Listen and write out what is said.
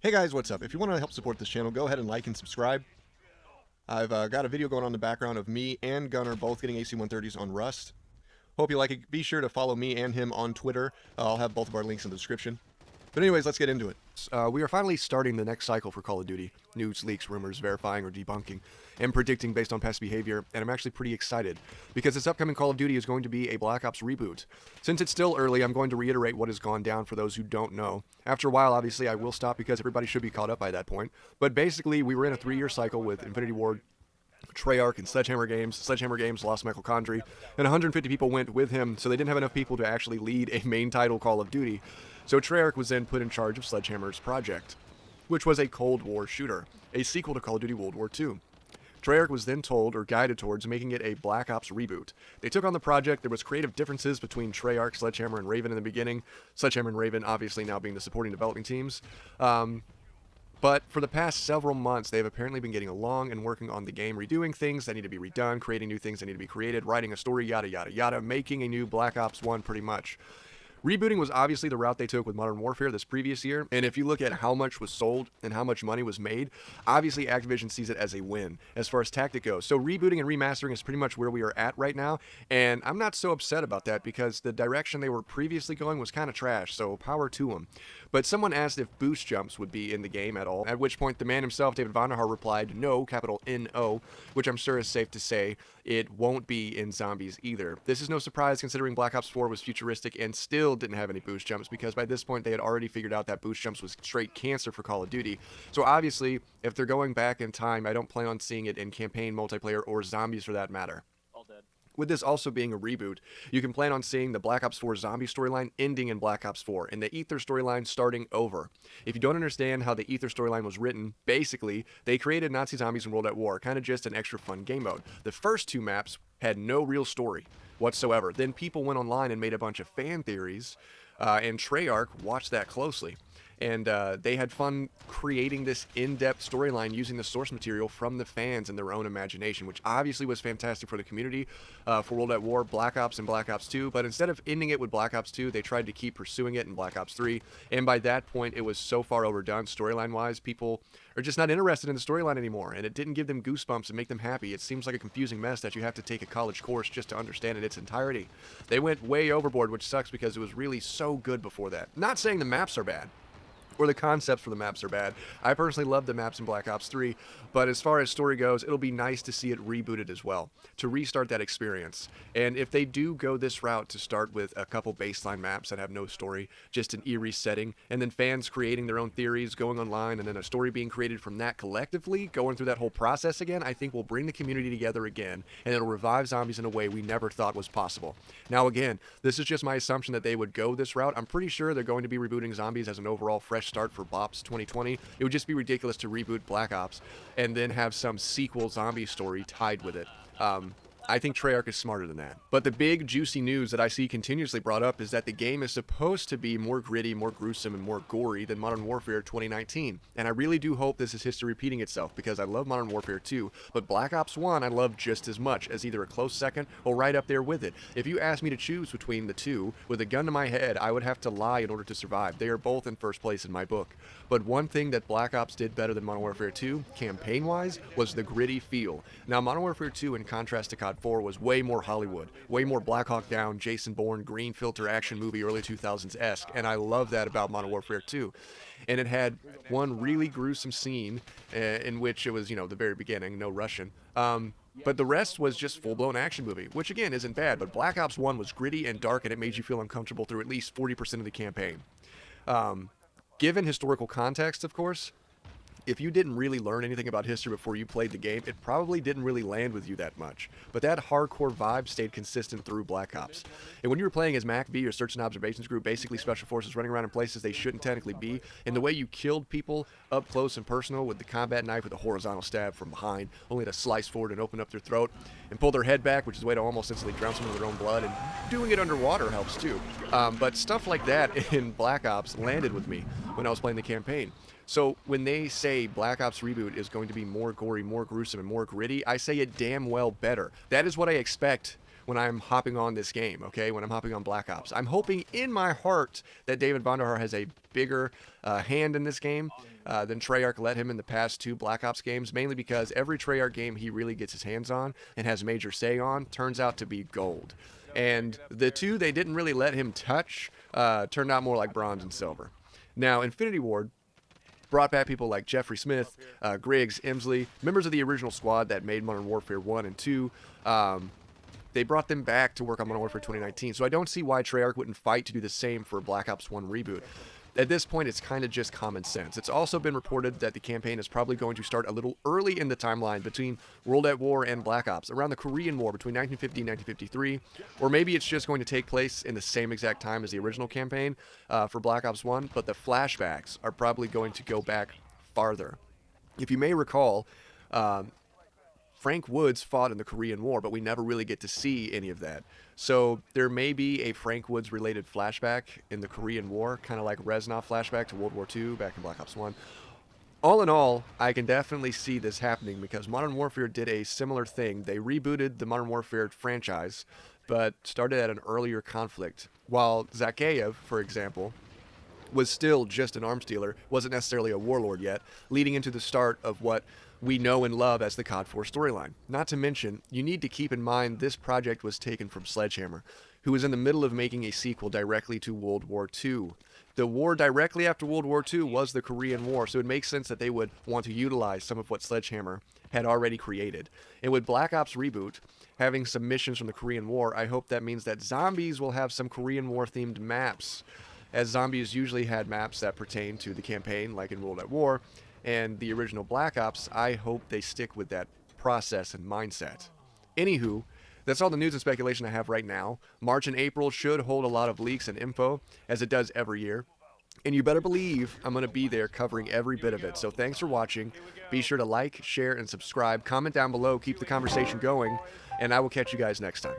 Hey guys, what's up? If you want to help support this channel, go ahead and like and subscribe. I've got a video going on in the background of me and Gunner both getting AC130s on Rust. Hope you like it. Be sure to follow me and him on Twitter. I'll have both of our links in the description. But anyways, let's get into it. We are finally starting the next cycle for Call of Duty. News, leaks, rumors, verifying or debunking, and predicting based on past behavior, and I'm actually pretty excited, because this upcoming Call of Duty is going to be a Black Ops reboot. Since it's still early, I'm going to reiterate what has gone down for those who don't know. After a while, obviously, I will stop because everybody should be caught up by that point. But basically, we were in a 3-year cycle with Infinity Ward, Treyarch, and Sledgehammer Games. Sledgehammer Games lost Michael Condrey, and 150 people went with him, so they didn't have enough people to actually lead a main title Call of Duty. So Treyarch was then put in charge of Sledgehammer's project, which was a Cold War shooter, a sequel to Call of Duty World War II. Treyarch was then told or guided towards making it a Black Ops reboot. They took on the project. There was creative differences between Treyarch, Sledgehammer, and Raven in the beginning. Sledgehammer and Raven obviously now being the supporting developing teams. But for the past several months, they've apparently been getting along and working on the game, redoing things that need to be redone, creating new things that need to be created, writing a story, yada, yada, yada, making a new Black Ops 1 pretty much. Rebooting was obviously the route they took with Modern Warfare this previous year, and if you look at how much was sold and how much money was made, obviously Activision sees it as a win as far as tactic goes. So rebooting and remastering is pretty much where we are at right now, and I'm not so upset about that because the direction they were previously going was kind of trash, so power to them. But someone asked if boost jumps would be in the game at all, at which point the man himself, David Vonderhaar, replied, no, capital N-O, which I'm sure is safe to say it won't be in zombies either. This is no surprise considering Black Ops 4 was futuristic and still didn't have any boost jumps, because by this point they had already figured out that boost jumps was straight cancer for Call of Duty. So obviously, if they're going back in time, I don't plan on seeing it in campaign, multiplayer, or zombies for that matter. All dead. With this also being a reboot, you can plan on seeing the Black Ops 4 zombie storyline ending in Black Ops 4 and the Ether storyline starting over. If you don't understand how the Ether storyline was written, basically, they created Nazi zombies in World at War, kind of just an extra fun game mode. The first 2 maps had no real story whatsoever. Then people went online and made a bunch of fan theories, and Treyarch watched that closely. And they had fun creating this in-depth storyline using the source material from the fans and their own imagination, which obviously was fantastic for the community, for World at War, Black Ops, and Black Ops 2. But instead of ending it with Black Ops 2, they tried to keep pursuing it in Black Ops 3. And by that point, it was so far overdone storyline-wise, people are just not interested in the storyline anymore, and it didn't give them goosebumps and make them happy. It seems like a confusing mess that you have to take a college course just to understand in its entirety. They went way overboard, which sucks because it was really so good before that. Not saying the maps are bad, or the concepts for the maps are bad. I personally love the maps in Black Ops 3, but as far as story goes, it'll be nice to see it rebooted as well, to restart that experience. And if they do go this route to start with a couple baseline maps that have no story, just an eerie setting, and then fans creating their own theories, going online, and then a story being created from that collectively, going through that whole process again, I think will bring the community together again, and it'll revive zombies in a way we never thought was possible. Now again, this is just my assumption that they would go this route. I'm pretty sure they're going to be rebooting zombies as an overall fresh start for Bops 2020. It would just be ridiculous to reboot Black Ops and then have some sequel zombie story tied with it. I think Treyarch is smarter than that. But the big juicy news that I see continuously brought up is that the game is supposed to be more gritty, more gruesome, and more gory than Modern Warfare 2019. And I really do hope this is history repeating itself, because I love Modern Warfare 2, but Black Ops 1 I love just as much, as either a close second or right up there with it. If you asked me to choose between the two, with a gun to my head, I would have to lie in order to survive. They are both in first place in my book. But one thing that Black Ops did better than Modern Warfare 2, campaign-wise, was the gritty feel. Now, Modern Warfare 2, in contrast to COD 4, was way more Hollywood, way more Black Hawk Down, Jason Bourne, green filter action movie, early 2000s-esque, and I love that about Modern Warfare 2. And it had one really gruesome scene in which it was, you know, the very beginning, no Russian. But the rest was just full-blown action movie, which again isn't bad, but Black Ops 1 was gritty and dark, and it made you feel uncomfortable through at least 40% of the campaign. Given historical context, of course, if you didn't really learn anything about history before you played the game, it probably didn't really land with you that much. But that hardcore vibe stayed consistent through Black Ops. And when you were playing as MACV or Search and Observations Group, basically special forces running around in places they shouldn't technically be, and the way you killed people up close and personal with the combat knife with a horizontal stab from behind, only to slice forward and open up their throat, and pull their head back, which is a way to almost instantly drown someone in their own blood, and doing it underwater helps too. But stuff like that in Black Ops landed with me when I was playing the campaign. So when they say Black Ops Reboot is going to be more gory, more gruesome, and more gritty, I say it damn well better. That is what I expect when I'm hopping on this game, okay? When I'm hopping on Black Ops. I'm hoping in my heart that David Vonderhaar has a bigger hand in this game than Treyarch let him in the past 2 Black Ops games, mainly because every Treyarch game he really gets his hands on and has major say on turns out to be gold. And the 2 they didn't really let him touch turned out more like bronze and silver. Now, Infinity Ward brought back people like Jeffrey Smith, Griggs, Emsley, members of the original squad that made Modern Warfare 1 and 2. They brought them back to work on Modern Warfare 2019, so I don't see why Treyarch wouldn't fight to do the same for Black Ops 1 Reboot. At this point, it's kind of just common sense. It's also been reported that the campaign is probably going to start a little early in the timeline between World at War and Black Ops, around the Korean War between 1950 and 1953, or maybe it's just going to take place in the same exact time as the original campaign for Black Ops 1, but the flashbacks are probably going to go back farther. If you may recall, Frank Woods fought in the Korean War, but we never really get to see any of that. So there may be a Frank Woods related flashback in the Korean War, kind of like Reznov flashback to World War II back in Black Ops 1. All in all, I can definitely see this happening because Modern Warfare did a similar thing. They rebooted the Modern Warfare franchise, but started at an earlier conflict. While Zakhaev, for example, was still just an arms dealer, wasn't necessarily a warlord yet, leading into the start of what we know and love as the COD 4 storyline. Not to mention, you need to keep in mind this project was taken from Sledgehammer, who was in the middle of making a sequel directly to World War II. The war directly after World War II was the Korean War, so it makes sense that they would want to utilize some of what Sledgehammer had already created. And with Black Ops Reboot having some missions from the Korean War, I hope that means that zombies will have some Korean War themed maps, as zombies usually had maps that pertain to the campaign, like in World at War, and the original Black Ops. I hope they stick with that process and mindset. Anywho, that's all the news and speculation I have right now. March and April should hold a lot of leaks and info, as it does every year. And you better believe I'm going to be there covering every bit of it. So thanks for watching. Be sure to like, share, and subscribe. Comment down below. Keep the conversation going. And I will catch you guys next time.